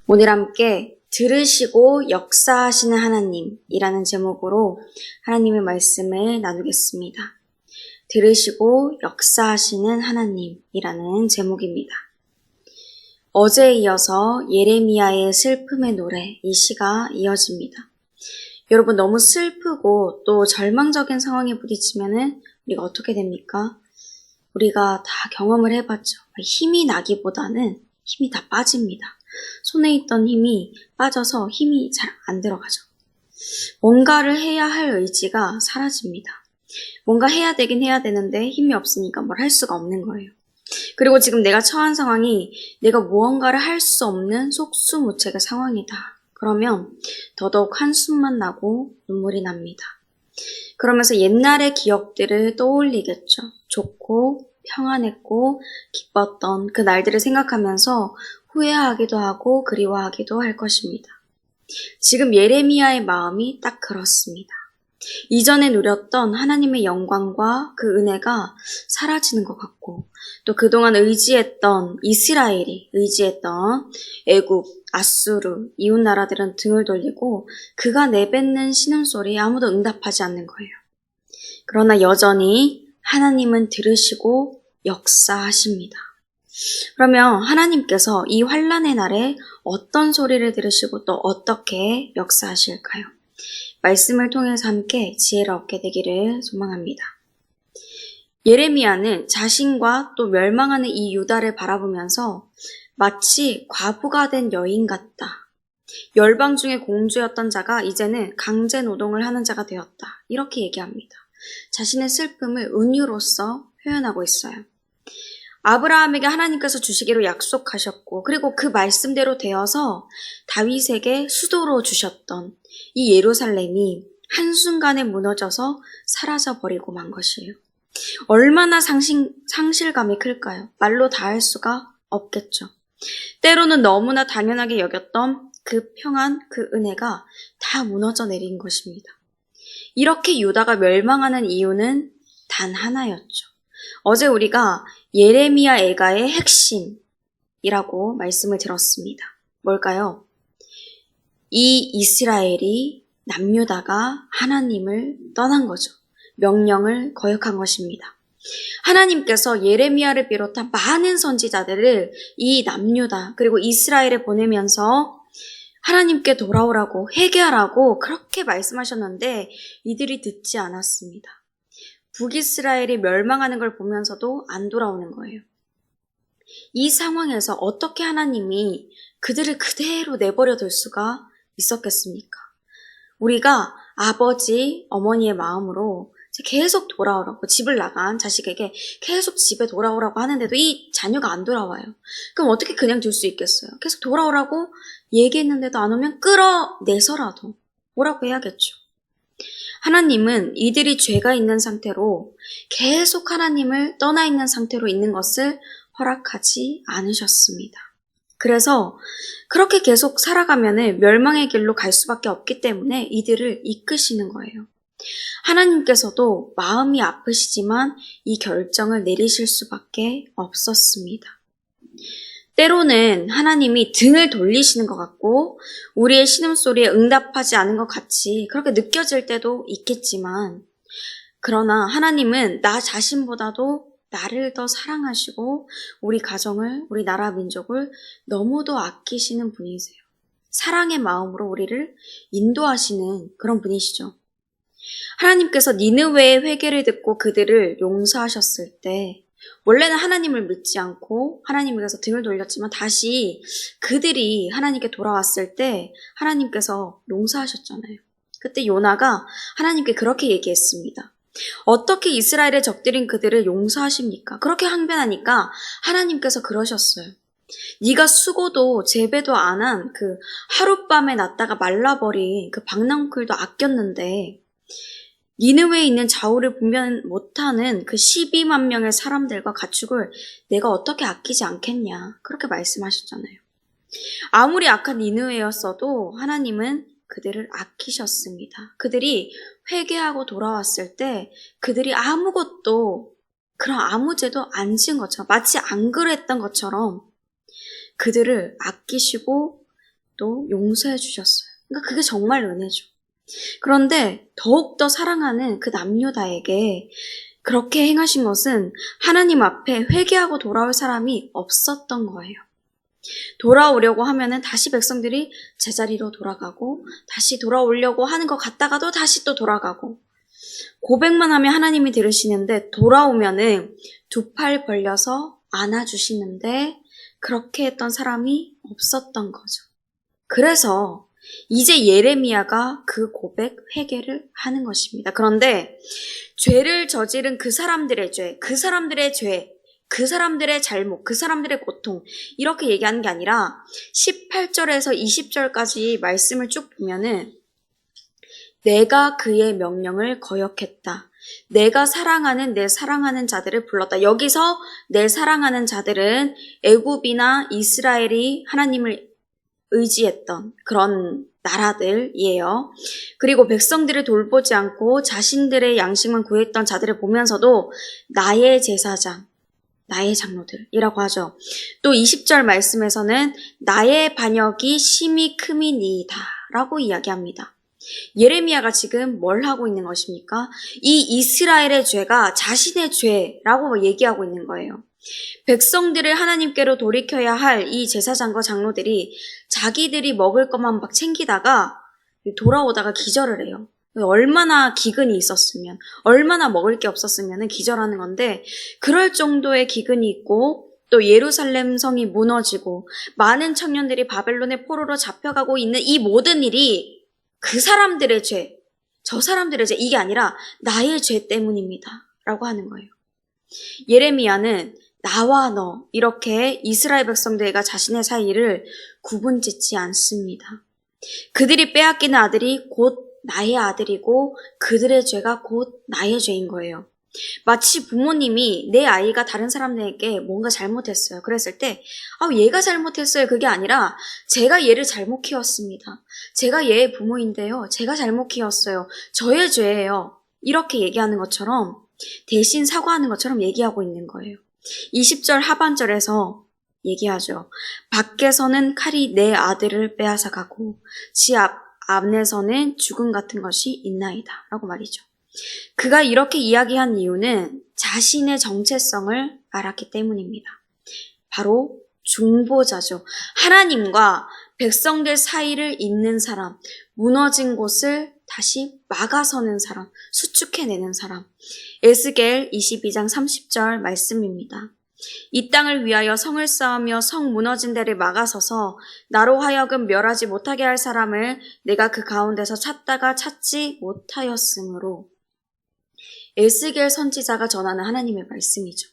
오늘 함께 들으시고 역사하시는 하나님이라는 제목으로 하나님의 말씀을 나누겠습니다. 들으시고 역사하시는 하나님이라는 제목입니다. 어제에 이어서 예레미야의 슬픔의 노래, 이 시가 이어집니다. 여러분, 너무 슬프고 또 절망적인 상황에 부딪히면은 우리가 어떻게 됩니까? 우리가 다 경험을 해봤죠. 힘이 나기보다는 힘이 다 빠집니다. 손에 있던 힘이 빠져서 힘이 잘 안 들어가죠. 뭔가를 해야 할 의지가 사라집니다. 뭔가 해야 되긴 해야 되는데 힘이 없으니까 뭘 할 수가 없는 거예요. 그리고 지금 내가 처한 상황이 내가 무언가를 할 수 없는 속수무책의 상황이다. 그러면 더더욱 한숨만 나고 눈물이 납니다. 그러면서 옛날의 기억들을 떠올리겠죠. 좋고 평안했고 기뻤던 그 날들을 생각하면서 후회하기도 하고 그리워하기도 할 것입니다. 지금 예레미야의 마음이 딱 그렇습니다. 이전에 누렸던 하나님의 영광과 그 은혜가 사라지는 것 같고, 또 그동안 이스라엘이 의지했던 애굽, 아수르, 이웃 나라들은 등을 돌리고 그가 내뱉는 신음소리에 아무도 응답하지 않는 거예요. 그러나 여전히 하나님은 들으시고 역사하십니다. 그러면 하나님께서 이 환난의 날에 어떤 소리를 들으시고 또 어떻게 역사하실까요? 말씀을 통해서 함께 지혜를 얻게 되기를 소망합니다. 예레미야는 자신과 또 멸망하는 이 유다를 바라보면서 마치 과부가 된 여인 같다. 열방 중에 공주였던 자가 이제는 강제 노동을 하는 자가 되었다. 이렇게 얘기합니다. 자신의 슬픔을 은유로서 표현하고 있어요. 아브라함에게 하나님께서 주시기로 약속하셨고, 그리고 그 말씀대로 되어서 다윗에게 수도로 주셨던 이 예루살렘이 한순간에 무너져서 사라져버리고 만 것이에요. 얼마나 상실감이 클까요? 말로 다 할 수가 없겠죠. 때로는 너무나 당연하게 여겼던 그 평안, 그 은혜가 다 무너져 내린 것입니다. 이렇게 유다가 멸망하는 이유는 단 하나였죠. 어제 우리가 예레미야 애가의 핵심이라고 말씀을 들었습니다. 뭘까요? 이 이스라엘이 남유다가 하나님을 떠난 거죠. 명령을 거역한 것입니다. 하나님께서 예레미야를 비롯한 많은 선지자들을 이 남유다 그리고 이스라엘에 보내면서 하나님께 돌아오라고 회개하라고 그렇게 말씀하셨는데 이들이 듣지 않았습니다. 북이스라엘이 멸망하는 걸 보면서도 안 돌아오는 거예요. 이 상황에서 어떻게 하나님이 그들을 그대로 내버려 둘 수가 있었겠습니까? 우리가 아버지, 어머니의 마음으로 계속 돌아오라고, 집을 나간 자식에게 계속 집에 돌아오라고 하는데도 이 자녀가 안 돌아와요. 그럼 어떻게 그냥 둘 수 있겠어요? 계속 돌아오라고 얘기했는데도 안 오면 끌어내서라도 오라고 해야겠죠. 하나님은 이들이 죄가 있는 상태로 계속 하나님을 떠나 있는 상태로 있는 것을 허락하지 않으셨습니다. 그래서 그렇게 계속 살아가면 멸망의 길로 갈 수밖에 없기 때문에 이들을 이끄시는 거예요. 하나님께서도 마음이 아프시지만 이 결정을 내리실 수밖에 없었습니다. 때로는 하나님이 등을 돌리시는 것 같고 우리의 신음소리에 응답하지 않은 것 같이 그렇게 느껴질 때도 있겠지만, 그러나 하나님은 나 자신보다도 나를 더 사랑하시고 우리 가정을, 우리 나라 민족을 너무도 아끼시는 분이세요. 사랑의 마음으로 우리를 인도하시는 그런 분이시죠. 하나님께서 니느웨의 회개를 듣고 그들을 용서하셨을 때, 원래는 하나님을 믿지 않고 하나님께서 등을 돌렸지만 다시 그들이 하나님께 돌아왔을 때 하나님께서 용서하셨잖아요. 그때 요나가 하나님께 그렇게 얘기했습니다. 어떻게 이스라엘의 적들인 그들을 용서하십니까? 그렇게 항변하니까 하나님께서 그러셨어요. 네가 수고도 재배도 안 한 그 하룻밤에 났다가 말라버린 그 박낭쿨도 아꼈는데 니느웨에 있는 좌우를 분별 못하는 그 12만 명의 사람들과 가축을 내가 어떻게 아끼지 않겠냐, 그렇게 말씀하셨잖아요. 아무리 악한 니느웨였어도 하나님은 그들을 아끼셨습니다. 그들이 회개하고 돌아왔을 때 그들이 아무것도, 그런 아무 죄도 안 지은 것처럼, 마치 안 그랬던 것처럼 그들을 아끼시고 또 용서해 주셨어요. 그러니까 그게 정말 은혜죠. 그런데 더욱더 사랑하는 그 남유다에게 그렇게 행하신 것은 하나님 앞에 회개하고 돌아올 사람이 없었던 거예요. 돌아오려고 하면은 다시 백성들이 제자리로 돌아가고 다시 돌아오려고 하는 것 같다가도 다시 또 돌아가고 고백만 하면 하나님이 들으시는데 돌아오면은 두 팔 벌려서 안아주시는데 그렇게 했던 사람이 없었던 거죠. 그래서 이제 예레미야가 그 고백 회개를 하는 것입니다. 그런데 죄를 저지른 그 사람들의 죄, 그 사람들의 죄, 그 사람들의 잘못, 그 사람들의 고통 이렇게 얘기하는 게 아니라 18절에서 20절까지 말씀을 쭉 보면은 내가 그의 명령을 거역했다. 내가 사랑하는 내 사랑하는 자들을 불렀다. 여기서 내 사랑하는 자들은 애굽이나 이스라엘이 하나님을 의지했던 그런 나라들이에요. 그리고 백성들을 돌보지 않고 자신들의 양식만 구했던 자들을 보면서도 나의 제사장, 나의 장로들이라고 하죠. 또 20절 말씀에서는 나의 반역이 심히 크미니이다 라고 이야기합니다. 예레미야가 지금 뭘 하고 있는 것입니까? 이 이스라엘의 죄가 자신의 죄라고 얘기하고 있는 거예요. 백성들을 하나님께로 돌이켜야 할 이 제사장과 장로들이 자기들이 먹을 것만 막 챙기다가 돌아오다가 기절을 해요. 얼마나 기근이 있었으면, 얼마나 먹을 게 없었으면 기절하는 건데 그럴 정도의 기근이 있고 또 예루살렘 성이 무너지고 많은 청년들이 바벨론의 포로로 잡혀가고 있는 이 모든 일이 그 사람들의 죄, 저 사람들의 죄, 이게 아니라 나의 죄 때문입니다 라고 하는 거예요. 예레미야는 나와 너 이렇게 이스라엘 백성들과 자신의 사이를 구분짓지 않습니다. 그들이 빼앗기는 아들이 곧 나의 아들이고 그들의 죄가 곧 나의 죄인 거예요. 마치 부모님이 내 아이가 다른 사람들에게 뭔가 잘못했어요. 그랬을 때 얘가 잘못했어요. 그게 아니라 제가 얘를 잘못 키웠습니다. 제가 얘의 부모인데요. 제가 잘못 키웠어요. 저의 죄예요. 이렇게 얘기하는 것처럼 대신 사과하는 것처럼 얘기하고 있는 거예요. 20절 하반절에서 얘기하죠. 밖에서는 칼이 내 아들을 빼앗아 가고 지 안에서는 죽음 같은 것이 있나이다 라고 말이죠. 그가 이렇게 이야기한 이유는 자신의 정체성을 알았기 때문입니다. 바로 중보자죠. 하나님과 백성들 사이를 잇는 사람, 무너진 곳을 다시 막아서는 사람, 수축해내는 사람. 에스겔 22장 30절 말씀입니다. 이 땅을 위하여 성을 쌓으며 성 무너진 데를 막아서서 나로 하여금 멸하지 못하게 할 사람을 내가 그 가운데서 찾다가 찾지 못하였으므로. 에스겔 선지자가 전하는 하나님의 말씀이죠.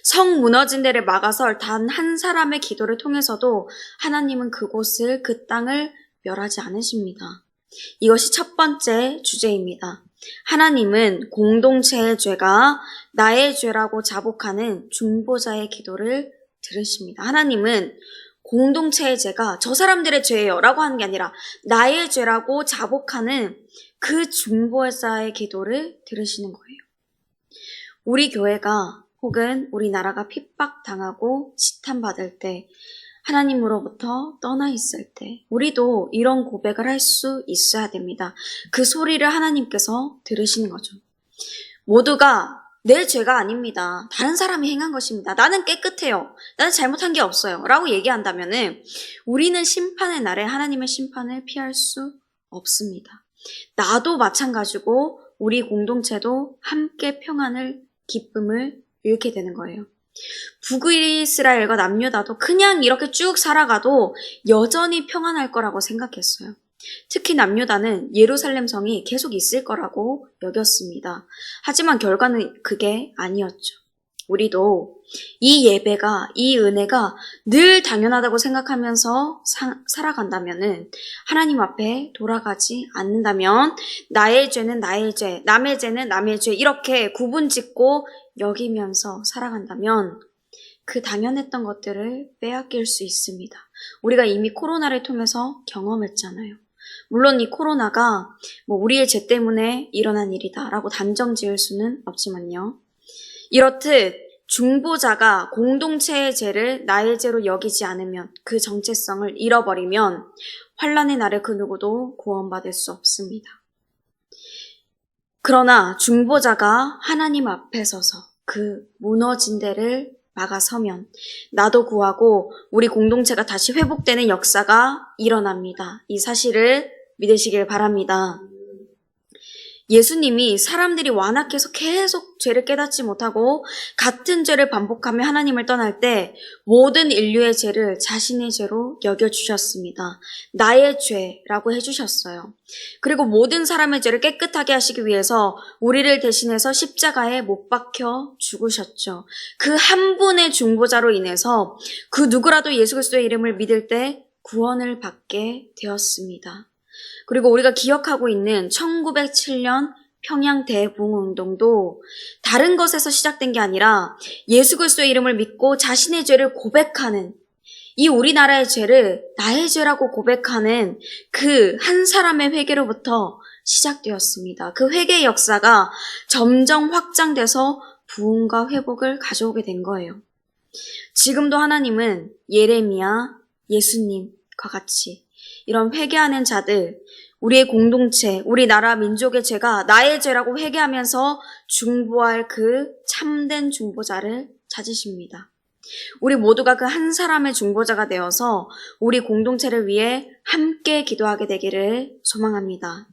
성 무너진 데를 막아서 단 한 사람의 기도를 통해서도 하나님은 그곳을, 그 땅을 멸하지 않으십니다. 이것이 첫 번째 주제입니다. 하나님은 공동체의 죄가 나의 죄라고 자복하는 중보자의 기도를 들으십니다. 하나님은 공동체의 죄가 저 사람들의 죄예요 라고 하는 게 아니라 나의 죄라고 자복하는 그 중보자의 기도를 들으시는 거예요. 우리 교회가 혹은 우리나라가 핍박당하고 지탄받을 때, 하나님으로부터 떠나 있을 때 우리도 이런 고백을 할 수 있어야 됩니다. 그 소리를 하나님께서 들으시는 거죠. 모두가 내 죄가 아닙니다. 다른 사람이 행한 것입니다. 나는 깨끗해요. 나는 잘못한 게 없어요. 라고 얘기한다면은 우리는 심판의 날에 하나님의 심판을 피할 수 없습니다. 나도 마찬가지고 우리 공동체도 함께 평안을, 기쁨을 잃게 되는 거예요. 북이스라엘과 남유다도 그냥 이렇게 쭉 살아가도 여전히 평안할 거라고 생각했어요. 특히 남유다는 예루살렘 성이 계속 있을 거라고 여겼습니다. 하지만 결과는 그게 아니었죠. 우리도 이 예배가, 이 은혜가 늘 당연하다고 생각하면서 살아간다면은, 하나님 앞에 돌아가지 않는다면 나의 죄는 나의 죄, 남의 죄는 남의 죄 이렇게 구분짓고 여기면서 살아간다면 그 당연했던 것들을 빼앗길 수 있습니다. 우리가 이미 코로나를 통해서 경험했잖아요. 물론 이 코로나가 우리의 죄 때문에 일어난 일이다라고 단정 지을 수는 없지만요. 이렇듯 중보자가 공동체의 죄를 나의 죄로 여기지 않으면, 그 정체성을 잃어버리면 환란의 날에 그 누구도 구원받을 수 없습니다. 그러나 중보자가 하나님 앞에 서서 그 무너진 데를 막아서면 나도 구하고 우리 공동체가 다시 회복되는 역사가 일어납니다. 이 사실을 믿으시길 바랍니다. 예수님이 사람들이 완악해서 계속 죄를 깨닫지 못하고 같은 죄를 반복하며 하나님을 떠날 때 모든 인류의 죄를 자신의 죄로 여겨주셨습니다. 나의 죄라고 해주셨어요. 그리고 모든 사람의 죄를 깨끗하게 하시기 위해서 우리를 대신해서 십자가에 못 박혀 죽으셨죠. 그 한 분의 중보자로 인해서 그 누구라도 예수 그리스도의 이름을 믿을 때 구원을 받게 되었습니다. 그리고 우리가 기억하고 있는 1907년 평양 대부흥운동도 다른 것에서 시작된 게 아니라 예수 그리스도의 이름을 믿고 자신의 죄를 고백하는, 이 우리나라의 죄를 나의 죄라고 고백하는 그 한 사람의 회개로부터 시작되었습니다. 그 회개의 역사가 점점 확장돼서 부흥과 회복을 가져오게 된 거예요. 지금도 하나님은 예레미야, 예수님과 같이 이런 회개하는 자들, 우리의 공동체, 우리 나라 민족의 죄가 나의 죄라고 회개하면서 중보할 그 참된 중보자를 찾으십니다. 우리 모두가 그 한 사람의 중보자가 되어서 우리 공동체를 위해 함께 기도하게 되기를 소망합니다.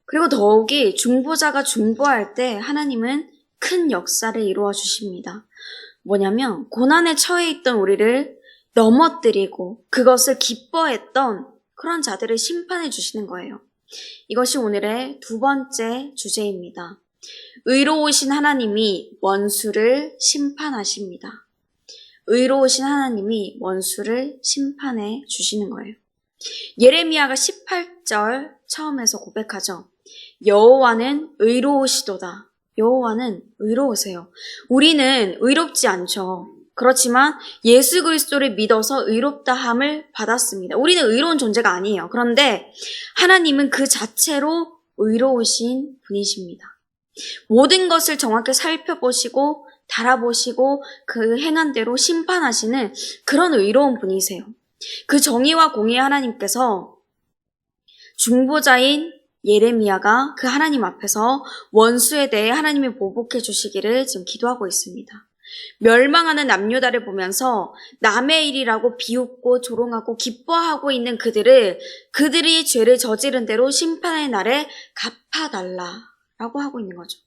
그리고 더욱이 중보자가 중보할 때 하나님은 큰 역사를 이루어 주십니다. 뭐냐면 고난에 처해 있던 우리를 넘어뜨리고 그것을 기뻐했던 그런 자들을 심판해 주시는 거예요. 이것이 오늘의 두 번째 주제입니다. 의로우신 하나님이 원수를 심판하십니다. 의로우신 하나님이 원수를 심판해 주시는 거예요. 예레미야가 18절 처음에서 고백하죠. 여호와는 의로우시도다. 여호와는 의로우세요. 우리는 의롭지 않죠. 그렇지만 예수 그리스도를 믿어서 의롭다함을 받았습니다. 우리는 의로운 존재가 아니에요. 그런데 하나님은 그 자체로 의로우신 분이십니다. 모든 것을 정확히 살펴보시고 달아보시고 그 행한 대로 심판하시는 그런 의로운 분이세요. 그 정의와 공의의 하나님께서 중보자인 예레미야가 그 하나님 앞에서 원수에 대해 하나님이 보복해 주시기를 지금 기도하고 있습니다. 멸망하는 남유다를 보면서 남의 일이라고 비웃고 조롱하고 기뻐하고 있는 그들이 죄를 저지른 대로 심판의 날에 갚아달라라고 하고 있는 거죠.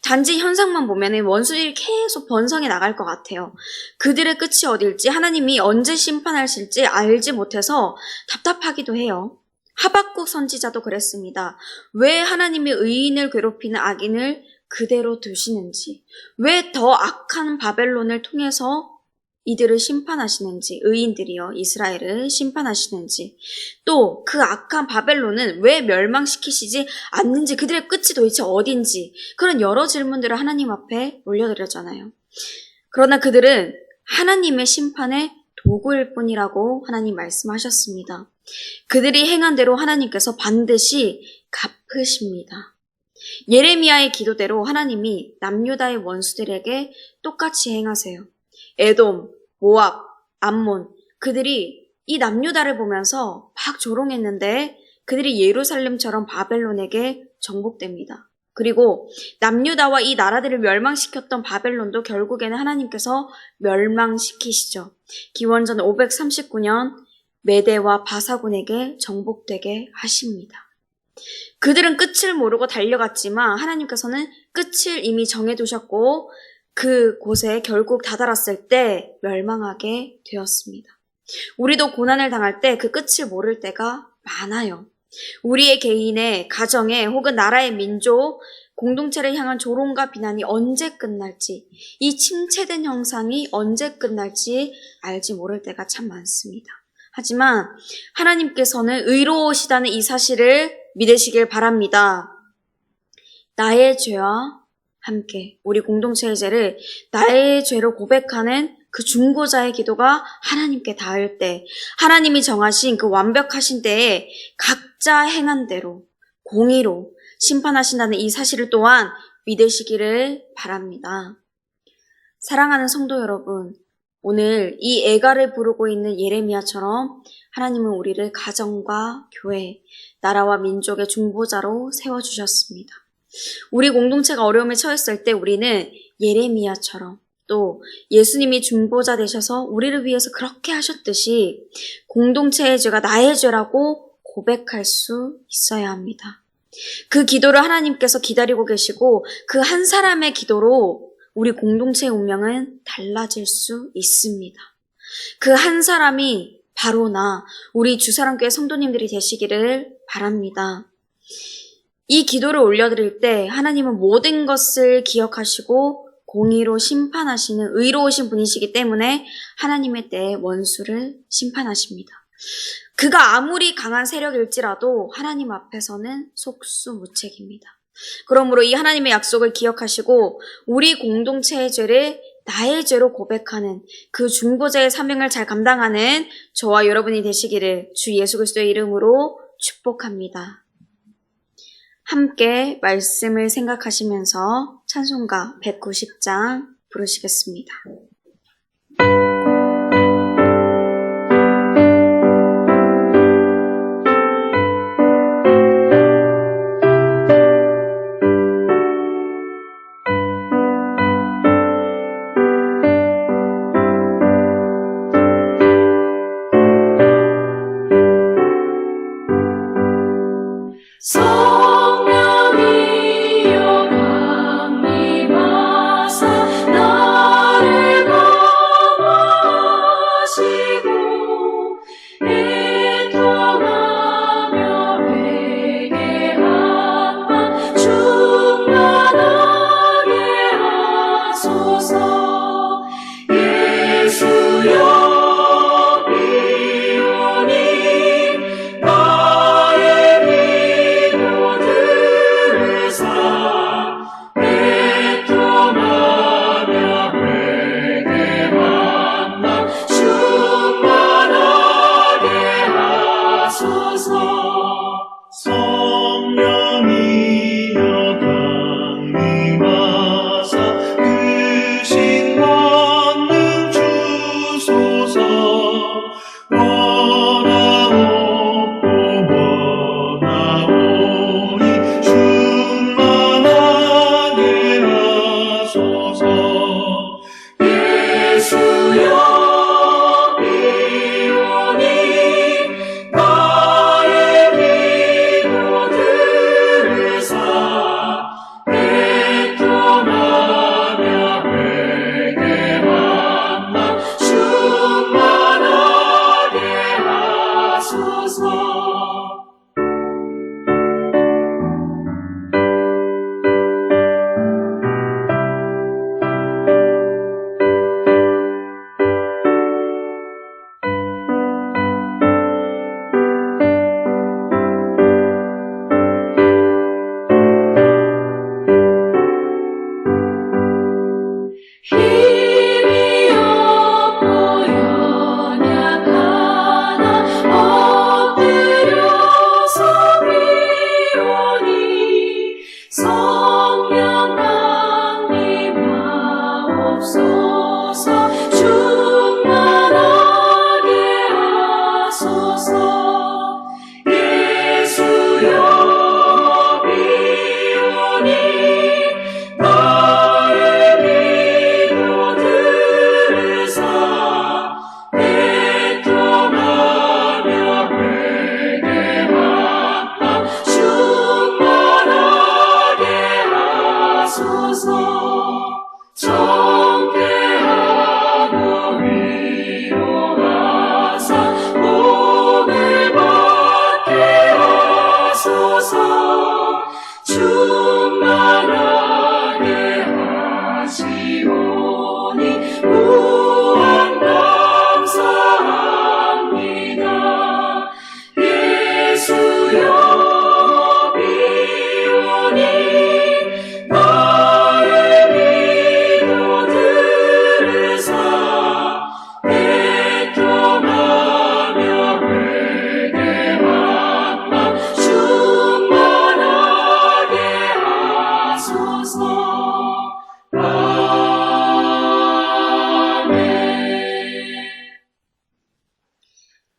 단지 현상만 보면 원수들이 계속 번성해 나갈 것 같아요. 그들의 끝이 어딜지 하나님이 언제 심판하실지 알지 못해서 답답하기도 해요. 하박국 선지자도 그랬습니다. 왜 하나님이 의인을 괴롭히는 악인을 그대로 두시는지, 왜 더 악한 바벨론을 통해서 이들을 심판하시는지, 의인들이요 이스라엘을 심판하시는지, 또 그 악한 바벨론은 왜 멸망시키시지 않는지, 그들의 끝이 도대체 어딘지, 그런 여러 질문들을 하나님 앞에 올려드렸잖아요. 그러나 그들은 하나님의 심판의 도구일 뿐이라고 하나님 말씀하셨습니다. 그들이 행한 대로 하나님께서 반드시 갚으십니다. 예레미야의 기도대로 하나님이 남유다의 원수들에게 똑같이 행하세요. 에돔, 모압, 암몬, 그들이 이 남유다를 보면서 막 조롱했는데 그들이 예루살렘처럼 바벨론에게 정복됩니다. 그리고 남유다와 이 나라들을 멸망시켰던 바벨론도 결국에는 하나님께서 멸망시키시죠. 기원전 539년 메대와 바사군에게 정복되게 하십니다. 그들은 끝을 모르고 달려갔지만 하나님께서는 끝을 이미 정해두셨고 그곳에 결국 다다랐을 때 멸망하게 되었습니다. 우리도 고난을 당할 때 그 끝을 모를 때가 많아요. 우리의 개인의 가정에 혹은 나라의 민족, 공동체를 향한 조롱과 비난이 언제 끝날지, 이 침체된 형상이 언제 끝날지 알지 모를 때가 참 많습니다. 하지만 하나님께서는 의로우시다는 이 사실을 믿으시길 바랍니다. 나의 죄와 함께 우리 공동체의 죄를 나의 죄로 고백하는 그 중보자의 기도가 하나님께 닿을 때, 하나님이 정하신 그 완벽하신 때에 각자 행한 대로 공의로 심판하신다는 이 사실을 또한 믿으시기를 바랍니다. 사랑하는 성도 여러분, 오늘 이 애가를 부르고 있는 예레미야처럼 하나님은 우리를 가정과 교회, 나라와 민족의 중보자로 세워주셨습니다. 우리 공동체가 어려움에 처했을 때 우리는 예레미야처럼 또 예수님이 중보자 되셔서 우리를 위해서 그렇게 하셨듯이 공동체의 죄가 나의 죄라고 고백할 수 있어야 합니다. 그 기도를 하나님께서 기다리고 계시고 그 한 사람의 기도로 우리 공동체의 운명은 달라질 수 있습니다. 그 한 사람이 바로 나, 우리 주사랑교회 성도님들이 되시기를 바랍니다. 이 기도를 올려드릴 때 하나님은 모든 것을 기억하시고 공의로 심판하시는 의로우신 분이시기 때문에 하나님의 때에 원수를 심판하십니다. 그가 아무리 강한 세력일지라도 하나님 앞에서는 속수무책입니다. 그러므로 이 하나님의 약속을 기억하시고 우리 공동체의 죄를 나의 죄로 고백하는 그 중보자의 사명을 잘 감당하는 저와 여러분이 되시기를 주 예수 그리스도의 이름으로 축복합니다. 함께 말씀을 생각하시면서 찬송가 190장 부르시겠습니다. 성령이여 강림하사 나를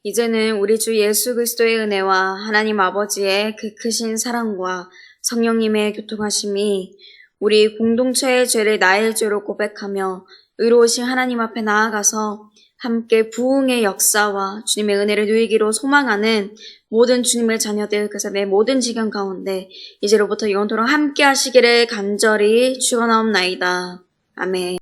이제는 우리 주 예수 그리스도의 은혜와 하나님 아버지의 그 크신 사랑과 성령님의 교통하심이 우리 공동체의 죄를 나의 죄로 고백하며 의로우신 하나님 앞에 나아가서 함께 부흥의 역사와 주님의 은혜를 누리기로 소망하는 모든 주님의 자녀들, 그래서 내 모든 지경 가운데 이제로부터 영원토록 함께 하시기를 간절히 축원하옵나이다. 아멘.